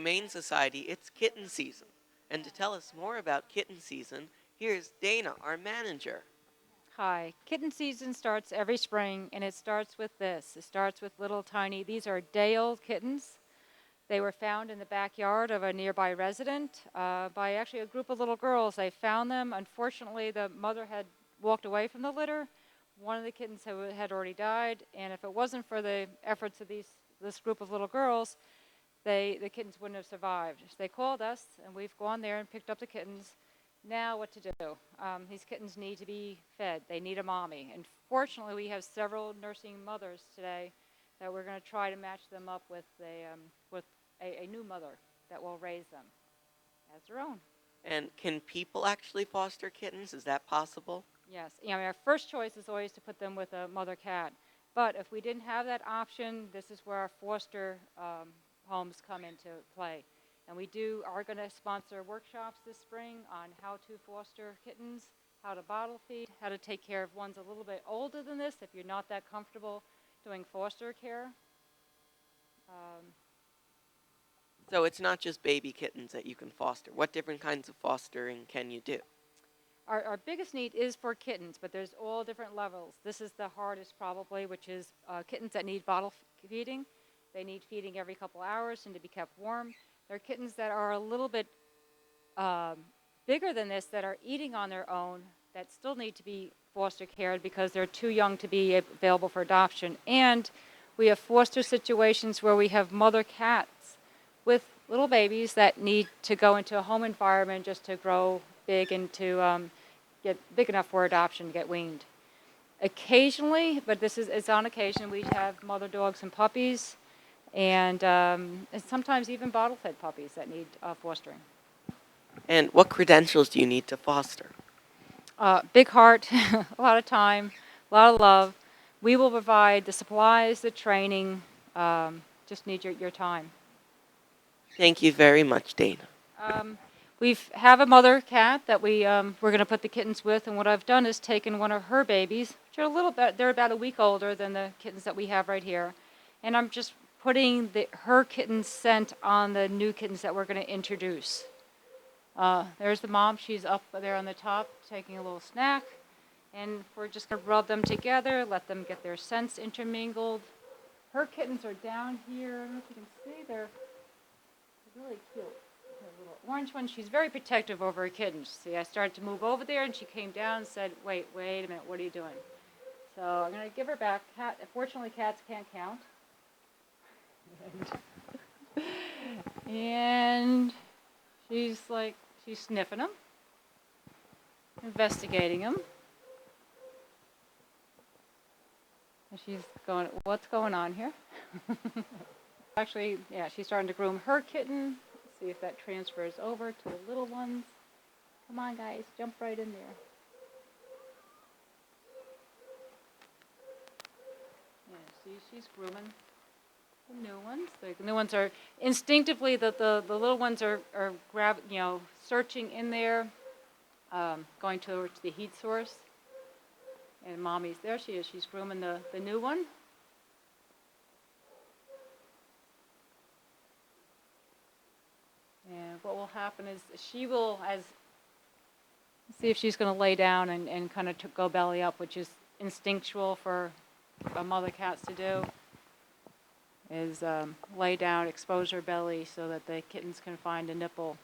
Humane Society, it's kitten season. And to tell us more about kitten season, here's Dana, our manager. Hi. Kitten season starts every spring, and it starts with this. It starts with little tiny, these are day-old kittens. They were found in the backyard of a nearby resident by actually a group of little girls. They found them. Unfortunately, the mother had walked away from the litter. One of the kittens had already died, and if it wasn't for the efforts of this group of little girls, the kittens wouldn't have survived. So they called us, and we've gone there and picked up the kittens. Now what to do? These kittens need to be fed. They need a mommy. And fortunately, we have several nursing mothers today that we're going to try to match them up with a new mother that will raise them as their own. And can people actually foster kittens? Is that possible? Yes. Our first choice is always to put them with a mother cat. But if we didn't have that option, this is where our foster homes come into play. And we are going to sponsor workshops this spring on how to foster kittens, how to bottle feed, how to take care of ones a little bit older than this if you're not that comfortable doing foster care. So it's not just baby kittens that you can foster. What different kinds of fostering can you do? Our biggest need is for kittens, but there's all different levels. This is the hardest probably, which is kittens that need bottle feeding. They need feeding every couple hours and to be kept warm. There are kittens that are a little bit bigger than this that are eating on their own that still need to be foster cared because they're too young to be available for adoption. And we have foster situations where we have mother cats with little babies that need to go into a home environment just to grow big and to get big enough for adoption, get weaned. Occasionally, but it's on occasion, we have mother dogs and puppies, and sometimes even bottle-fed puppies that need fostering. And what credentials do you need to foster? Big heart, a lot of time, a lot of love. We will provide the supplies, the training, just need your time. Thank you very much, Dana. We have a mother cat that we're going to put the kittens with, and what I've done is taken one of her babies, which are a little bit, they're about a week older than the kittens that we have right here, and I'm just putting her kitten scent on the new kittens that we're going to introduce. There's the mom. She's up there on the top taking a little snack, and we're just going to rub them together, let them get their scents intermingled. Her kittens are down here. I don't know if you can see. They're really cute. The little orange one, she's very protective over her kittens. See, I started to move over there, and she came down and said, wait a minute, what are you doing? So I'm going to give her back. Fortunately, cats can't count. And she's sniffing them, investigating them. And she's going, what's going on here? Actually, yeah, she's starting to groom her kitten. See if that transfers over to the little ones. Come on, guys, jump right in there. Yeah, see, she's grooming the new ones. The new ones are instinctively the little ones are searching in there, going towards the heat source. And mommy's there. She is. She's grooming the new one. And what will happen is she will, see if she's going to lay down and kind of go belly up, which is instinctual for mother cats to do, is lay down, expose her belly so that the kittens can find a nipple.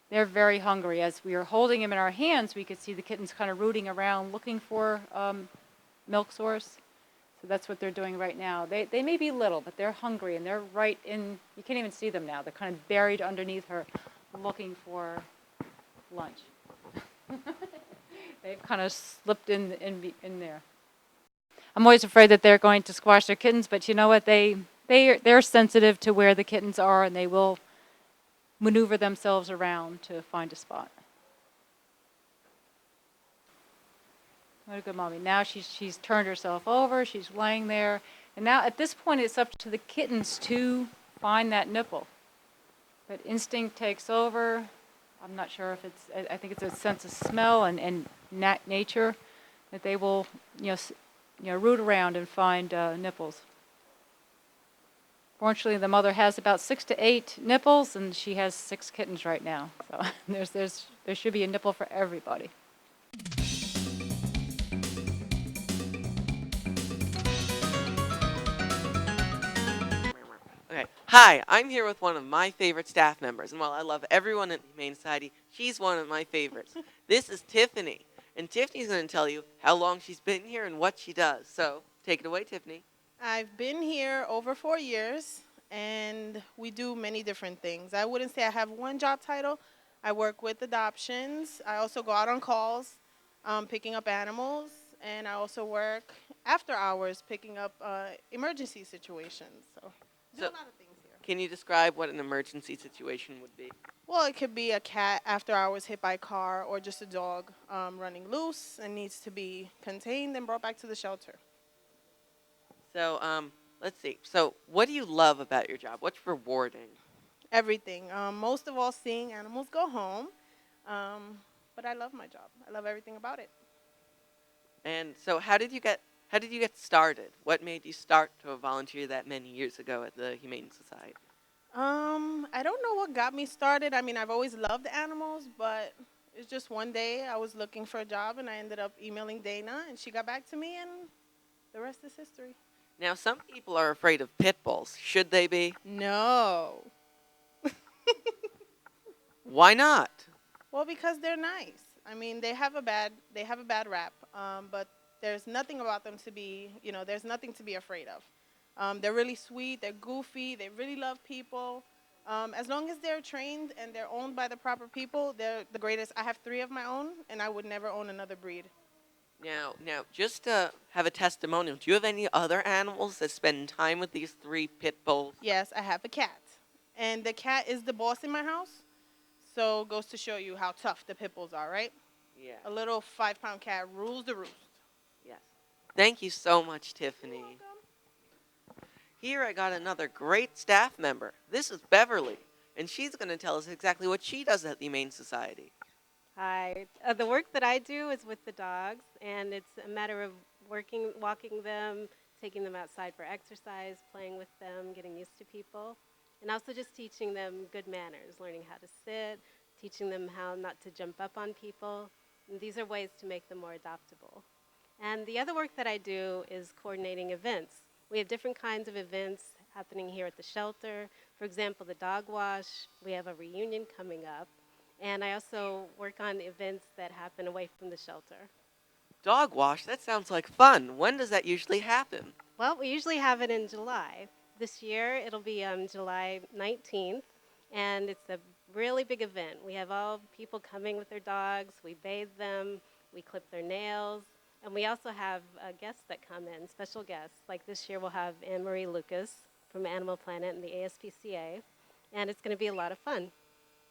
They're very hungry. As we are holding them in our hands, we could see the kittens kind of rooting around looking for milk source. So that's what they're doing right now. They may be little, but they're hungry, and they're right in, you can't even see them now. They're kind of buried underneath her looking for lunch. They've kind of slipped in there. I'm always afraid that they're going to squash their kittens, but you know what? They're sensitive to where the kittens are, and they will maneuver themselves around to find a spot. What a good mommy. Now she's turned herself over, she's laying there, and now at this point it's up to the kittens to find that nipple. But instinct takes over. I'm not sure if I think it's a sense of smell and nature that they will, root around and find nipples. Unfortunately, the mother has about 6 to 8 nipples, and she has 6 kittens right now. So there should be a nipple for everybody. Okay. Hi, I'm here with one of my favorite staff members, and while I love everyone at the Humane Society, she's one of my favorites. This is Tiffany, and Tiffany's going to tell you how long she's been here and what she does. So, take it away, Tiffany. I've been here over 4 years, and we do many different things. I wouldn't say I have one job title. I work with adoptions. I also go out on calls, picking up animals, and I also work after hours picking up emergency situations. So, do So, a lot of things here. can you describe what an emergency situation would be? Well, it could be a cat after hours hit by a car, or just a dog running loose and needs to be contained and brought back to the shelter. So, let's see. So, what do you love about your job? What's rewarding? Everything. Most of all, seeing animals go home. But I love my job. I love everything about it. And so, how did you get started? What made you start to volunteer that many years ago at the Humane Society? I don't know what got me started. I mean, I've always loved animals, but it's just one day I was looking for a job and I ended up emailing Dana, and she got back to me, and the rest is history. Now, some people are afraid of pit bulls. Should they be? No. Why not? Well, because they're nice. I mean, they have a bad rap, but there's nothing about them to be, there's nothing to be afraid of. They're really sweet. They're goofy. They really love people. As long as they're trained and they're owned by the proper people, they're the greatest. I have 3 of my own, and I would never own another breed. Now, just to have a testimonial, do you have any other animals that spend time with these 3 pit bulls? Yes, I have a cat, and the cat is the boss in my house. So goes to show you how tough the pit bulls are, right? Yeah. A little 5-pound cat rules the roost. Yes. Thank you so much, You're Tiffany. welcome. Here I got another great staff member. This is Beverly, and she's going to tell us exactly what she does at the Humane Society. Hi. The work that I do is with the dogs, and it's a matter of walking them, taking them outside for exercise, playing with them, getting used to people, and also just teaching them good manners, learning how to sit, teaching them how not to jump up on people. And these are ways to make them more adoptable. And the other work that I do is coordinating events. We have different kinds of events happening here at the shelter. For example, the dog wash. We have a reunion coming up. And I also work on events that happen away from the shelter. Dog wash? That sounds like fun. When does that usually happen? Well, we usually have it in July. This year, it'll be July 19th, and it's a really big event. We have all people coming with their dogs. We bathe them. We clip their nails. And we also have guests that come in, special guests. Like this year, we'll have Anne-Marie Lucas from Animal Planet and the ASPCA, and it's going to be a lot of fun.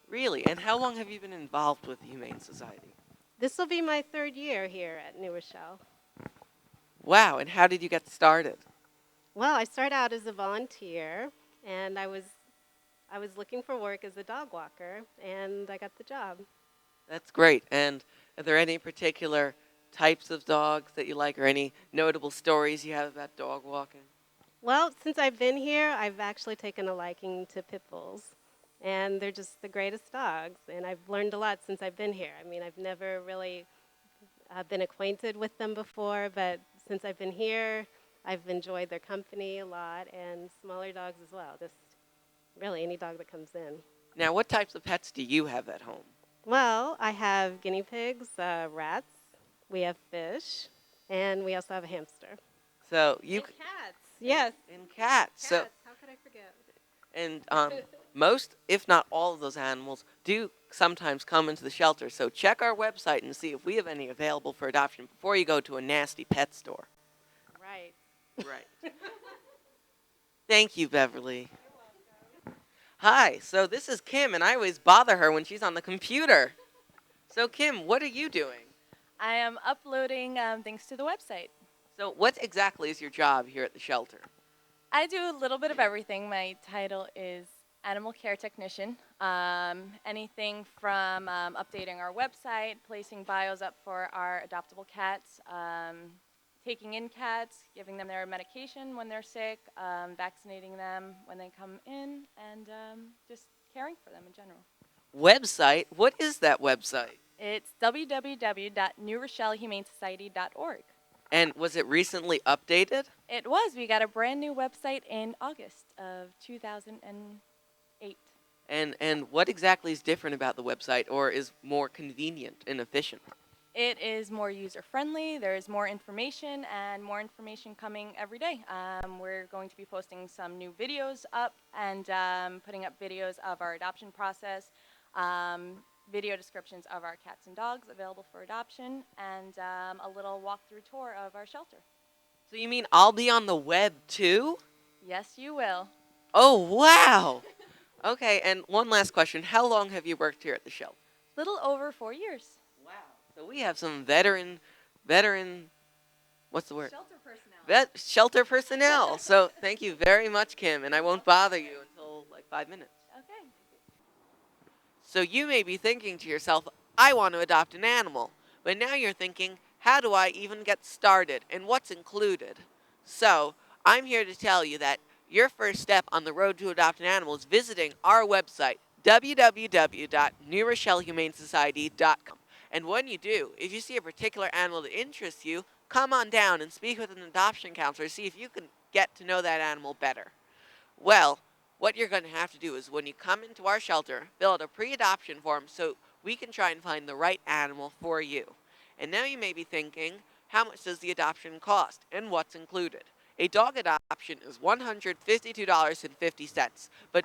Really? And how long have you been involved with the Humane Society? This will be my 3rd year here at New Rochelle. Wow, and how did you get started? Well, I started out as a volunteer, and I was looking for work as a dog walker, and I got the job. That's great. And are there any particular types of dogs that you like, or any notable stories you have about dog walking? Well, since I've been here, I've actually taken a liking to pit bulls, and they're just the greatest dogs, and I've learned a lot since I've been here. I mean, I've never really been acquainted with them before, but since I've been here, I've enjoyed their company a lot, and smaller dogs as well, just really any dog that comes in. Now, what types of pets do you have at home? Well, I have guinea pigs, rats, we have fish, and we also have a hamster. So you And cats. Yes. and cats. So Cats. How could I forget? and most, if not all, of those animals do sometimes come into the shelter. So check our website and see if we have any available for adoption before you go to a nasty pet store. Right. Right. Thank you, Beverly. Hi. So this is Kim, and I always bother her when she's on the computer. So Kim, what are you doing? I am uploading things to the website. So what exactly is your job here at the shelter? I do a little bit of everything. My title is Animal Care Technician. Anything from updating our website, placing bios up for our adoptable cats, taking in cats, giving them their medication when they're sick, vaccinating them when they come in, and just caring for them in general. Website? What is that website? It's www.newrochellehumanesociety.org. And was it recently updated? It was. We got a brand new website in August of 2008. And what exactly is different about the website or is more convenient and efficient? It is more user-friendly. There's more information and more information coming every day. We're going to be posting some new videos up and putting up videos of our adoption process, video descriptions of our cats and dogs available for adoption, and a little walkthrough tour of our shelter. So you mean I'll be on the web too? Yes, you will. Oh, wow. Okay, and one last question. How long have you worked here at the shelter? Little over 4 years. Wow. So we have some veteran, what's the word? Shelter personnel. Shelter personnel. So thank you very much, Kim, and I won't bother you until like 5 minutes. Okay. So you may be thinking to yourself, I want to adopt an animal. But now you're thinking, how do I even get started and what's included? So I'm here to tell you that your first step on the road to adopt an animal is visiting our website, www.newrochellehumanesociety.com. And when you do, if you see a particular animal that interests you, come on down and speak with an adoption counselor to see if you can get to know that animal better. Well, what you're going to have to do is when you come into our shelter, fill out a pre-adoption form so we can try and find the right animal for you. And now you may be thinking, how much does the adoption cost and what's included? A dog adoption is $152.50. But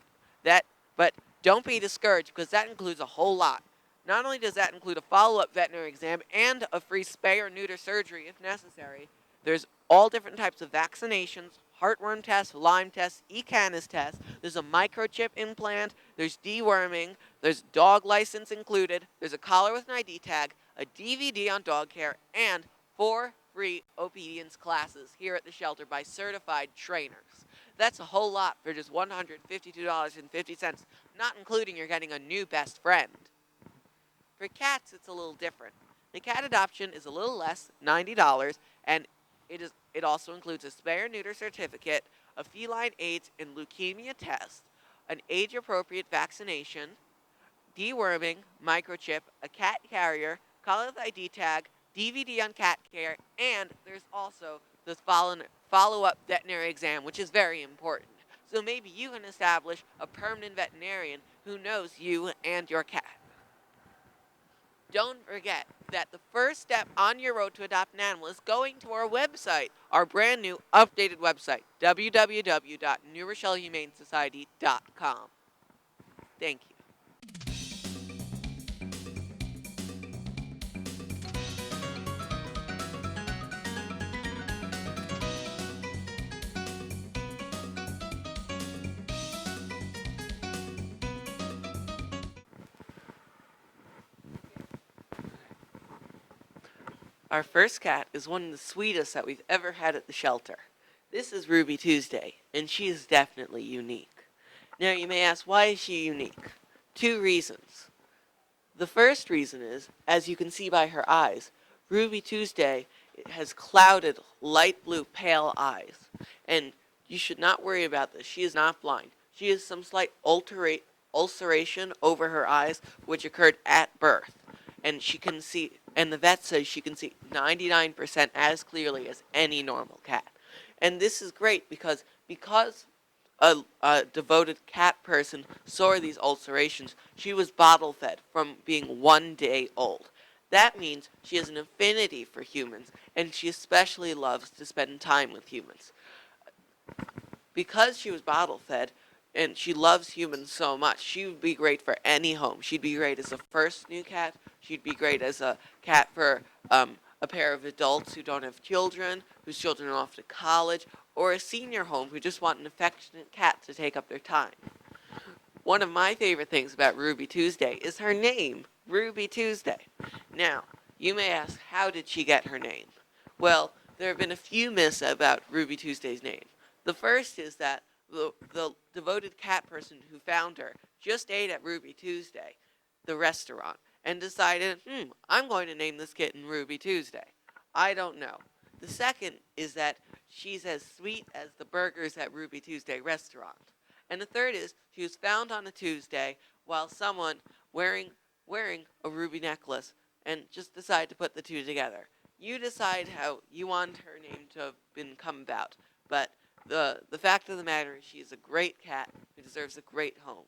don't be discouraged because that includes a whole lot. Not only does that include a follow-up veterinary exam and a free spay or neuter surgery if necessary, there's all different types of vaccinations, heartworm tests, Lyme tests, e-canis tests. There's a microchip implant. There's deworming. There's dog license included. There's a collar with an ID tag, a DVD on dog care, and 4 free obedience classes here at the shelter by certified trainers. That's a whole lot for just $152.50, not including you're getting a new best friend. For cats, it's a little different. The cat adoption is a little less, $90, and it also includes a spay or neuter certificate, a feline AIDS and leukemia test, an age-appropriate vaccination, deworming, microchip, a cat carrier, collar with ID tag, DVD on cat care, and there's also the follow-up veterinary exam, which is very important. So maybe you can establish a permanent veterinarian who knows you and your cat. Don't forget that the first step on your road to adopt an animal is going to our website, our brand new updated website, www.newrochellehumanesociety.com. Thank you. Our first cat is one of the sweetest that we've ever had at the shelter. This is Ruby Tuesday, and she is definitely unique. Now you may ask, why is she unique? 2 reasons. The first reason is, as you can see by her eyes, Ruby Tuesday has clouded light blue pale eyes. And you should not worry about this. She is not blind. She has some slight ulceration over her eyes, which occurred at birth. And she can see, and the vet says she can see 99% as clearly as any normal cat. And this is great because a devoted cat person saw these ulcerations, she was bottle fed from being 1 day old. That means she has an affinity for humans, and she especially loves to spend time with humans. Because she was bottle fed, and she loves humans so much, she would be great for any home. She'd be great as a first new cat. She'd be great as a cat for a pair of adults who don't have children, whose children are off to college, or a senior home who just want an affectionate cat to take up their time. One of my favorite things about Ruby Tuesday is her name, Ruby Tuesday. Now, you may ask, how did she get her name? Well, there have been a few myths about Ruby Tuesday's name. The first is that the devoted cat person who found her just ate at Ruby Tuesday, the restaurant, and decided, I'm going to name this kitten Ruby Tuesday. I don't know. The second is that she's as sweet as the burgers at Ruby Tuesday restaurant. And the third is she was found on a Tuesday while someone wearing a ruby necklace and just decided to put the two together. You decide how you want her name to have been come about, but the fact of the matter is she's a great cat who deserves a great home.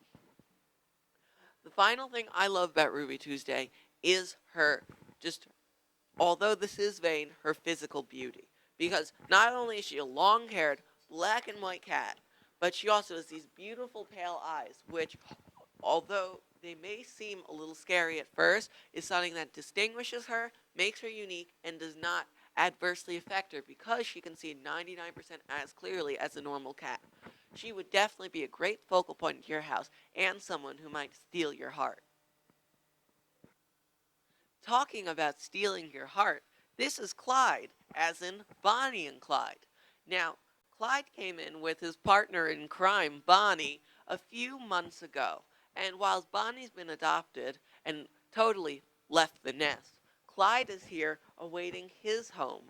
The final thing I love about Ruby Tuesday is her, just, although this is vain, her physical beauty. Because not only is she a long-haired, black and white cat, but she also has these beautiful pale eyes, which, although they may seem a little scary at first, is something that distinguishes her, makes her unique, and does not adversely affect her because she can see 99% as clearly as a normal cat. She would definitely be a great focal point in your house and someone who might steal your heart. Talking about stealing your heart, this is Clyde, as in Bonnie and Clyde. Now, Clyde came in with his partner in crime, Bonnie, a few months ago. And whilst Bonnie's been adopted and totally left the nest, Clyde is here awaiting his home.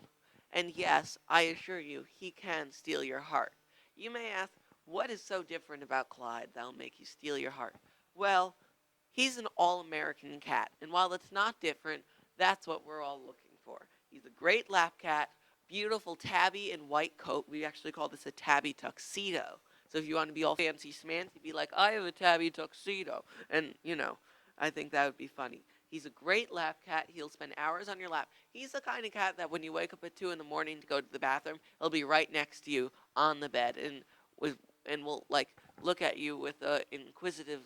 And yes, I assure you, he can steal your heart. You may ask, what is so different about Clyde that'll make you steal your heart? Well, he's an all-American cat, and while it's not different, that's what we're all looking for. He's a great lap cat, beautiful tabby and white coat. We actually call this a tabby tuxedo. So if you want to be all fancy schmancy, be like, I have a tabby tuxedo. And, I think that would be funny. He's a great lap cat. He'll spend hours on your lap. He's the kind of cat that when you wake up at 2 in the morning to go to the bathroom, he'll be right next to you on the bed and will, look at you with an inquisitive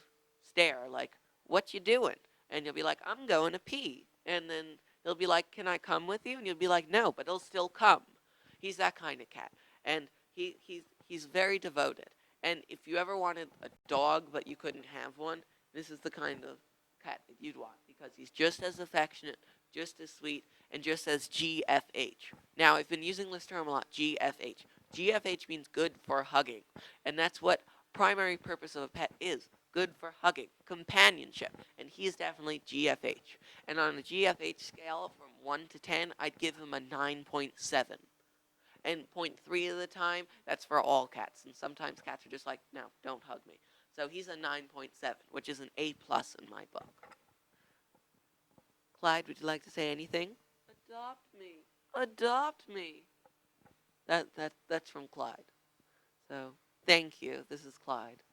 stare, like, what you doing? And you'll be like, I'm going to pee. And then he'll be like, can I come with you? And you'll be like, no, but he'll still come. He's that kind of cat. And he's very devoted. And if you ever wanted a dog but you couldn't have one, this is the kind of cat that you'd want because he's just as affectionate, just as sweet, and just as GFH. Now, I've been using this term a lot, GFH. GFH means good for hugging. And that's what primary purpose of a pet is. Good for hugging, companionship, and he is definitely GFH. And on a GFH scale from 1 to 10, I'd give him a 9.7. And 0.3 of the time, that's for all cats. And sometimes cats are just like, no, don't hug me. So he's a 9.7, which is an A+ in my book. Clyde, would you like to say anything? Adopt me. Adopt me. That's from Clyde. So, thank you. This is Clyde.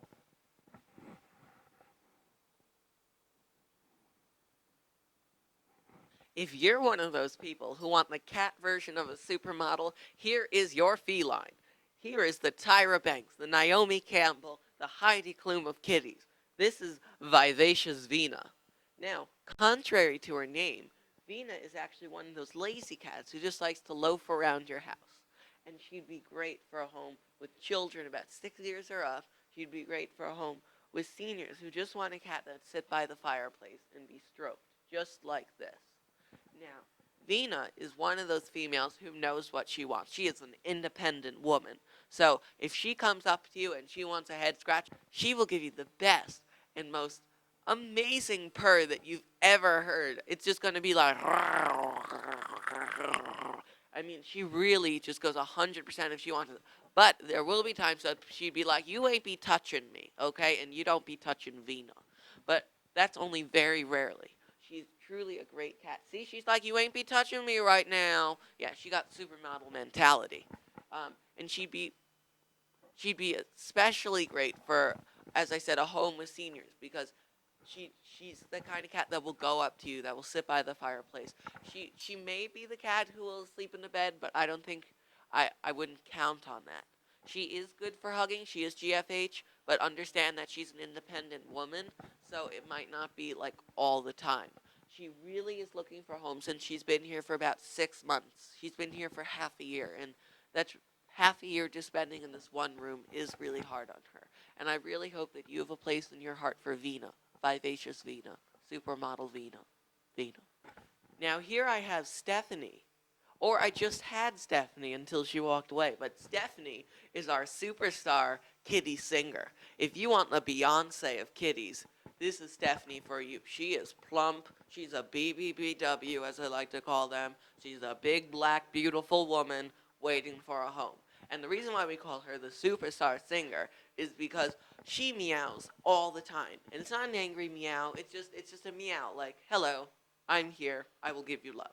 If you're one of those people who want the cat version of a supermodel, here is your feline. Here is the Tyra Banks, the Naomi Campbell, the Heidi Klum of kitties. This is Vivacious Vina. Now, contrary to her name, Vina is actually one of those lazy cats who just likes to loaf around your house. And she'd be great for a home with children about 6 years or up. She'd be great for a home with seniors who just want a cat that'd sit by the fireplace and be stroked, just like this. Now, Vina is one of those females who knows what she wants. She is an independent woman. So if she comes up to you and she wants a head scratch, she will give you the best and most amazing purr that you've ever heard. It's just going to be like... I mean, she really just goes 100% if she wants to. But there will be times that she'd be like, you ain't be touching me, okay? And you don't be touching Vina. But that's only very rarely. She's truly a great cat. See, she's like, you ain't be touching me right now. Yeah, she got supermodel mentality. And she'd be especially great for, as I said, a home with seniors because she's the kind of cat that will go up to you, that will sit by the fireplace. She may be the cat who will sleep in the bed, but I don't think I wouldn't count on that. She is good for hugging. She is GFH, but understand that she's an independent woman, so it might not be like all the time. She really is looking for homes, and she's been here for about 6 months. She's been here for half a year, and that's half a year just spending in this one room is really hard on her. And I really hope that you have a place in your heart for Vina, Vivacious Vina, supermodel Vina. Now here I have Stephanie. Or I just had Stephanie until she walked away. But Stephanie is our superstar kitty singer. If you want the Beyonce of kitties, this is Stephanie for you. She is plump. She's a BBBW, as I like to call them. She's a big, black, beautiful woman waiting for a home. And the reason why we call her the superstar singer is because she meows all the time. And it's not an angry meow, it's just a meow like, hello, I'm here, I will give you love.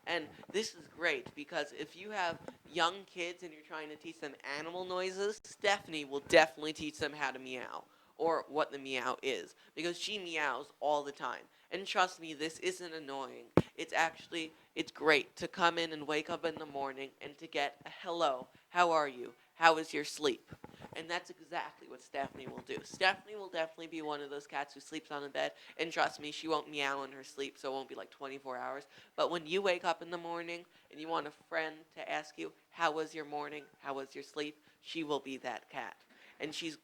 And this is great because if you have young kids and you're trying to teach them animal noises, Stephanie will definitely teach them how to meow or what the meow is because she meows all the time. And trust me, this isn't annoying. It's great to come in and wake up in the morning and to get a hello, how are you? How is your sleep? And that's exactly what Stephanie will do. Stephanie will definitely be one of those cats who sleeps on the bed. And trust me, she won't meow in her sleep, so it won't be like 24 hours. But when you wake up in the morning and you want a friend to ask you, how was your morning? How was your sleep? She will be that cat. And she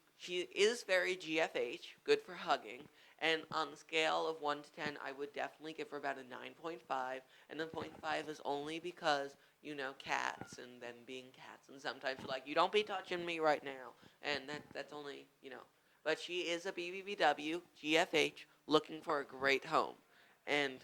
is very GFH, good for hugging. And on the scale of 1 to 10, I would definitely give her about a 9.5. And the 0.5 is only because, cats and them being cats. And sometimes you're like, you don't be touching me right now. And that's only. But she is a BBBW, GFH, looking for a great home. And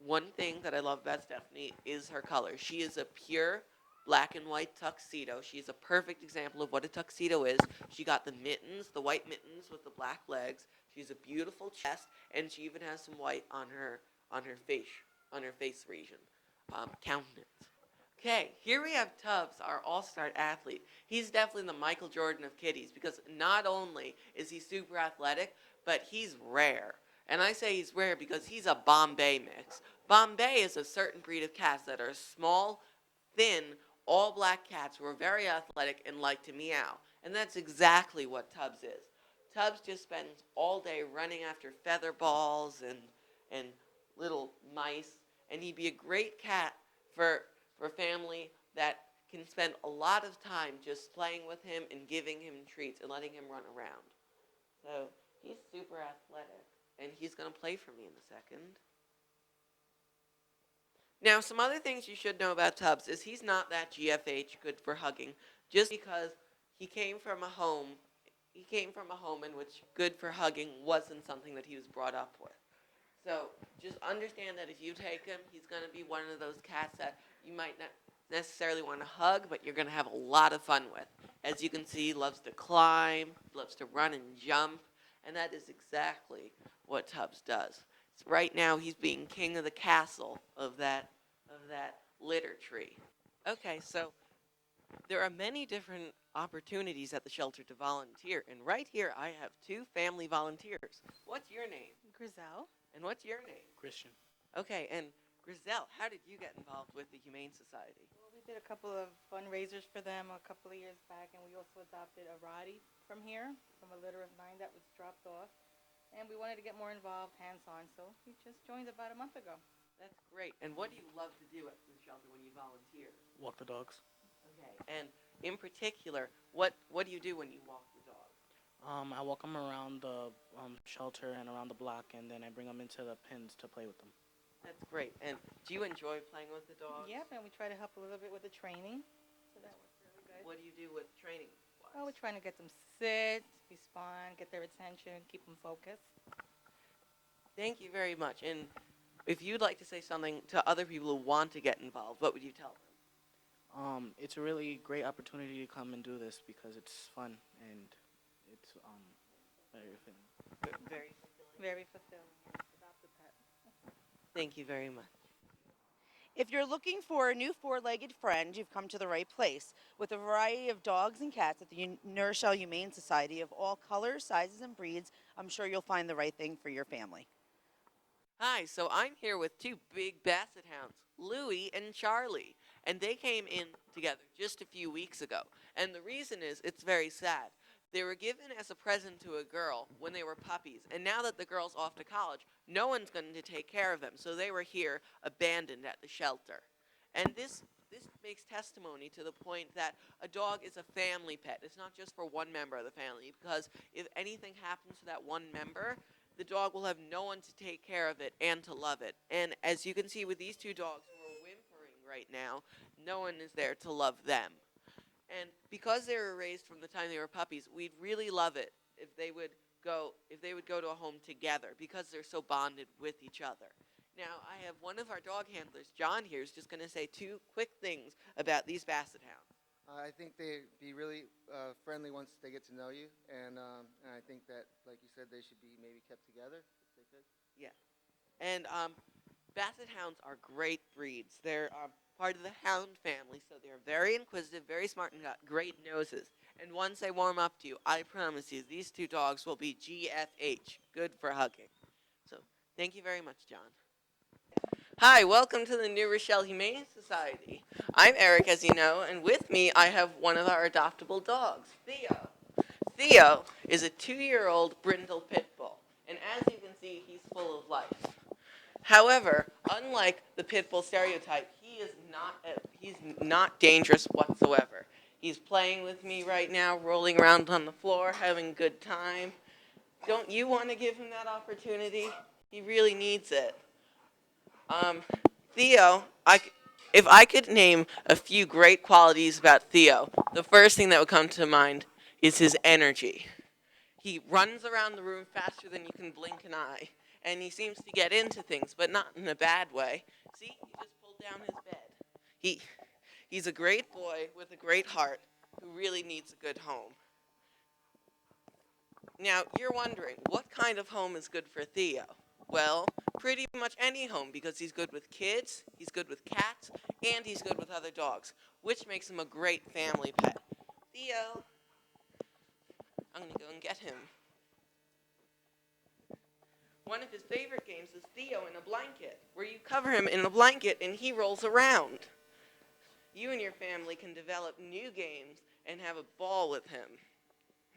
one thing that I love about Stephanie is her color. She is a pure black and white tuxedo. She's a perfect example of what a tuxedo is. She got the mittens, the white mittens with the black legs. She's a beautiful chest, and she even has some white on her face region, countenance. Okay, here we have Tubbs, our all-star athlete. He's definitely the Michael Jordan of kitties because not only is he super athletic, but he's rare. And I say he's rare because he's a Bombay mix. Bombay is a certain breed of cats that are small, thin, all black cats who are very athletic and like to meow. And that's exactly what Tubbs is. Tubbs just spends all day running after feather balls and little mice, and he'd be a great cat for a family that can spend a lot of time just playing with him and giving him treats and letting him run around. So he's super athletic, and he's going to play for me in a second. Now, some other things you should know about Tubbs is he's not that GFH, good for hugging, just because he came from a home. He came from a home in which good for hugging wasn't something that he was brought up with. So just understand that if you take him, he's going to be one of those cats that you might not necessarily want to hug, but you're going to have a lot of fun with. As you can see, he loves to climb, loves to run and jump, and that is exactly what Tubbs does. So right now, he's being king of the castle of that litter tree. Okay, so there are many different opportunities at the shelter to volunteer, and right here I have two family volunteers. What's your name? Griselle. And what's your name? Christian. Okay, and Griselle, how did you get involved with the Humane Society? Well, we did a couple of fundraisers for them a couple of years back, and we also adopted a Rottie from here, from a litter of 9 that was dropped off. And we wanted to get more involved, hands-on, so we just joined about a month ago. That's great. And what do you love to do at the shelter when you volunteer? Walk the dogs. Okay, and in particular, what do you do when you walk the dog? I walk them around the shelter and around the block, and then I bring them into the pens to play with them. That's great. And do you enjoy playing with the dogs? Yep, and we try to help a little bit with the training, so that works really good. What do you do with training? Well, we're trying to get them sit, respond, get their attention, keep them focused. Thank you very much. And if you'd like to say something to other people who want to get involved, what would you tell them? It's a really great opportunity to come and do this because it's fun and it's very fulfilling. Very. Very fulfilling. Adopt a pet. Thank you very much. If you're looking for a new four-legged friend, you've come to the right place. With a variety of dogs and cats at the Rochelle Humane Society of all colors, sizes, and breeds, I'm sure you'll find the right thing for your family. Hi, so I'm here with two big basset hounds, Louie and Charlie, and they came in together just a few weeks ago. And the reason is it's very sad. They were given as a present to a girl when they were puppies, and now that the girl's off to college, no one's going to take care of them, so they were here abandoned at the shelter. And this makes testimony to the point that a dog is a family pet. It's not just for one member of the family, because if anything happens to that one member, the dog will have no one to take care of it and to love it. And as you can see with these two dogs who are whimpering right now, no one is there to love them. And because they were raised from the time they were puppies, we'd really love it if they would go to a home together because they're so bonded with each other. Now, I have one of our dog handlers, John here, is just going to say two quick things about these Basset Hounds. I think they'd be really friendly once they get to know you, and I think that, like you said, they should be maybe kept together if they could. Yeah. And Basset Hounds are great breeds. They're part of the hound family, so they're very inquisitive, very smart, and got great noses. And once they warm up to you, I promise you, these two dogs will be GFH, good for hugging. So, thank you very much, John. Hi, welcome to the new Rochelle Humane Society. I'm Eric, as you know, and with me I have one of our adoptable dogs, Theo. Theo is a 2-year-old brindle pit bull, and as you can see, he's full of life. However, unlike the pit bull stereotype, he's not dangerous whatsoever. He's playing with me right now, rolling around on the floor, having a good time. Don't you want to give him that opportunity? He really needs it. Theo, if I could name a few great qualities about Theo, the first thing that would come to mind is his energy. He runs around the room faster than you can blink an eye, and he seems to get into things, but not in a bad way. See, he just pulled down his bed. He's a great boy with a great heart who really needs a good home. Now, you're wondering, what kind of home is good for Theo? Well, pretty much any home, because he's good with kids, he's good with cats, and he's good with other dogs, which makes him a great family pet. Theo, I'm going to go and get him. One of his favorite games is Theo in a blanket, where you cover him in a blanket and he rolls around. You and your family can develop new games and have a ball with him.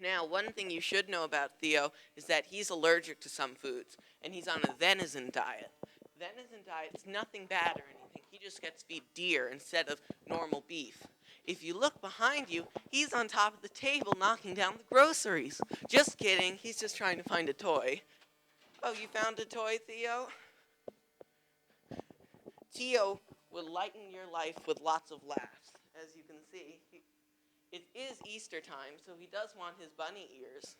Now, one thing you should know about Theo is that he's allergic to some foods, and he's on a venison diet. Venison diet is nothing bad or anything. He just gets to feed deer instead of normal beef. If you look behind you, he's on top of the table knocking down the groceries. Just kidding. He's just trying to find a toy. Oh, you found a toy, Theo? Theo will lighten your life with lots of laughs. As you can see, it is Easter time, so he does want his bunny ears.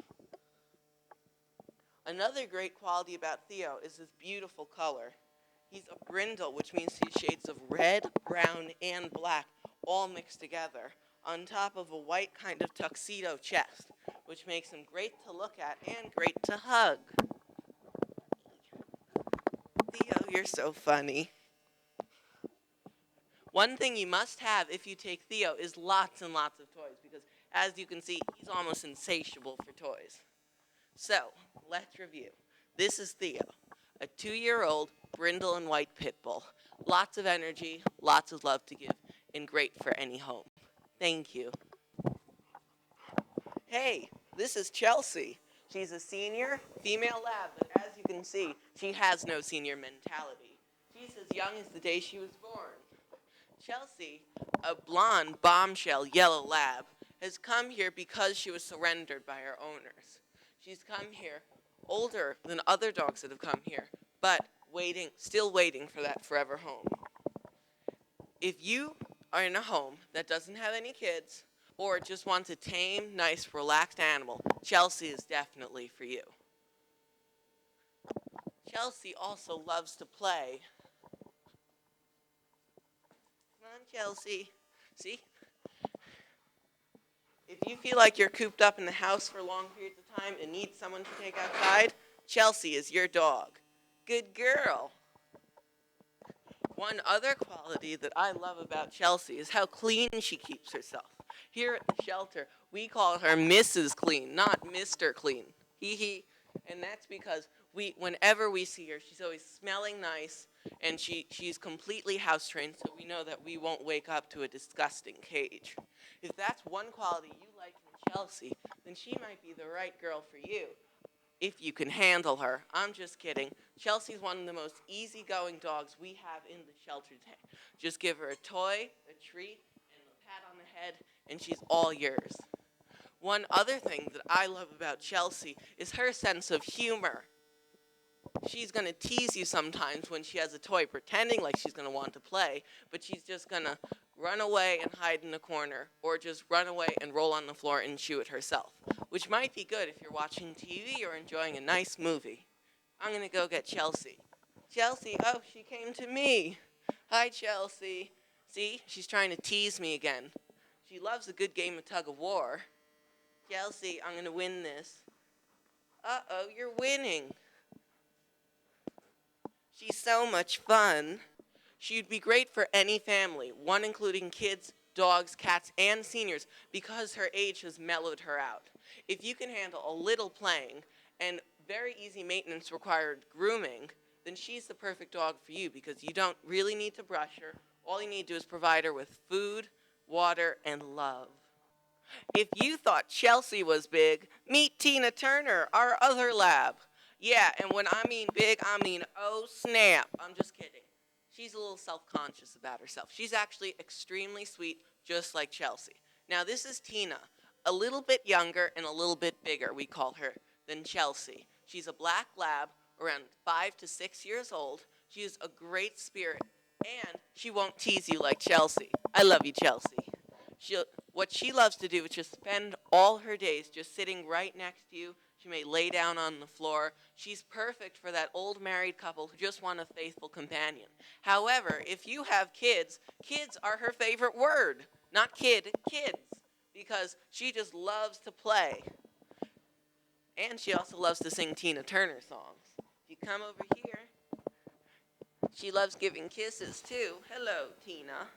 Another great quality about Theo is his beautiful color. He's a brindle, which means he's shades of red, brown, and black, all mixed together, on top of a white kind of tuxedo chest, which makes him great to look at and great to hug. Theo, you're so funny. One thing you must have if you take Theo is lots and lots of toys, because as you can see, he's almost insatiable for toys. So, let's review. This is Theo, a 2-year-old brindle and white pit bull. Lots of energy, lots of love to give, and great for any home. Thank you. Hey, this is Chelsea. She's a senior female lab, but as you can see, she has no senior mentality. She's as young as the day she was born. Chelsea, a blonde bombshell yellow lab, has come here because she was surrendered by her owners. She's come here older than other dogs that have come here, but still waiting for that forever home. If you are in a home that doesn't have any kids or just wants a tame, nice, relaxed animal, Chelsea is definitely for you. Chelsea also loves to play. Come on, Chelsea. See? If you feel like you're cooped up in the house for long periods of time and need someone to take outside, Chelsea is your dog. Good girl. One other quality that I love about Chelsea is how clean she keeps herself. Here at the shelter, we call her Mrs. Clean, not Mr. Clean. Hee hee. And that's because whenever we see her, she's always smelling nice, and she's completely house trained, so we know that we won't wake up to a disgusting cage. If that's one quality you like in Chelsea, then she might be the right girl for you, if you can handle her. I'm just kidding. Chelsea's one of the most easygoing dogs we have in the shelter today. Just give her a toy, a treat, and a pat on the head, and she's all yours. One other thing that I love about Chelsea is her sense of humor. She's going to tease you sometimes when she has a toy, pretending like she's going to want to play, but she's just going to run away and hide in a corner, or just run away and roll on the floor and chew it herself, which might be good if you're watching TV or enjoying a nice movie. I'm going to go get Chelsea. Chelsea, oh, she came to me. Hi, Chelsea. See, she's trying to tease me again. She loves a good game of tug of war. Chelsea, I'm going to win this. Uh-oh, you're winning. She's so much fun. She'd be great for any family, one including kids, dogs, cats, and seniors, because her age has mellowed her out. If you can handle a little playing and very easy maintenance required grooming, then she's the perfect dog for you because you don't really need to brush her. All you need to do is provide her with food, water, and love. If you thought Chelsea was big, meet Tina Turner, our other lab. Yeah, and when I mean big, I mean oh snap. I'm just kidding. She's a little self-conscious about herself. She's actually extremely sweet, just like Chelsea. Now this is Tina, a little bit younger and a little bit bigger, we call her, than Chelsea. She's a black lab, around 5 to 6 years old. She is a great spirit, and she won't tease you like Chelsea. I love you, Chelsea. What she loves to do is just spend all her days just sitting right next to you. She may lay down on the floor. She's perfect for that old married couple who just want a faithful companion. However, if you have kids, kids are her favorite word. Not kid, kids. Because she just loves to play. And she also loves to sing Tina Turner songs. If you come over here, she loves giving kisses too. Hello, Tina.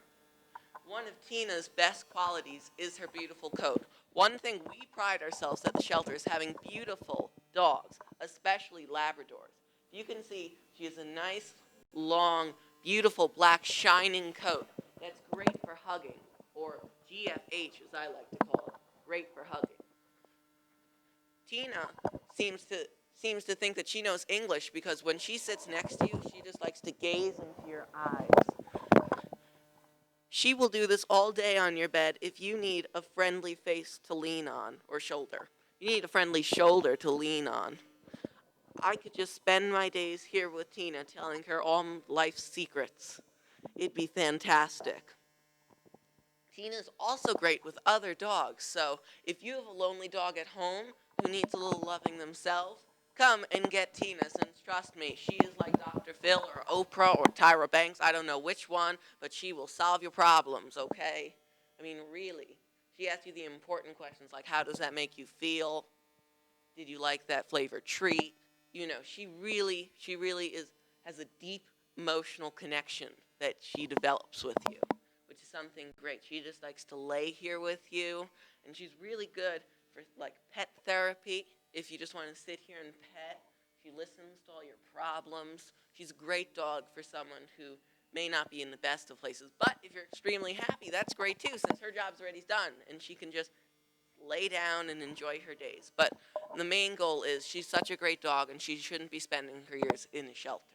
One of Tina's best qualities is her beautiful coat. One thing we pride ourselves at the shelter is having beautiful dogs, especially Labradors. You can see she has a nice, long, beautiful, black, shining coat that's great for hugging, or GFH as I like to call it, great for hugging. Tina seems to think that she knows English because when she sits next to you, she just likes to gaze into your eyes. She will do this all day on your bed if you need a friendly face to lean on, or shoulder. You need a friendly shoulder to lean on. I could just spend my days here with Tina telling her all life's secrets. It'd be fantastic. Tina's also great with other dogs, so if you have a lonely dog at home who needs a little loving themselves, come and get Tina, since trust me, she is like Dr. Phil or Oprah or Tyra Banks. I don't know which one, but she will solve your problems, okay? I mean, really. She asks you the important questions like, how does that make you feel? Did you like that flavored treat? You know, she really has a deep emotional connection that she develops with you, which is something great. She just likes to lay here with you, and she's really good for like pet therapy. If you just want to sit here and pet, she listens to all your problems. She's a great dog for someone who may not be in the best of places. But if you're extremely happy, that's great too, since her job's already done, and she can just lay down and enjoy her days. But the main goal is she's such a great dog, and she shouldn't be spending her years in a shelter.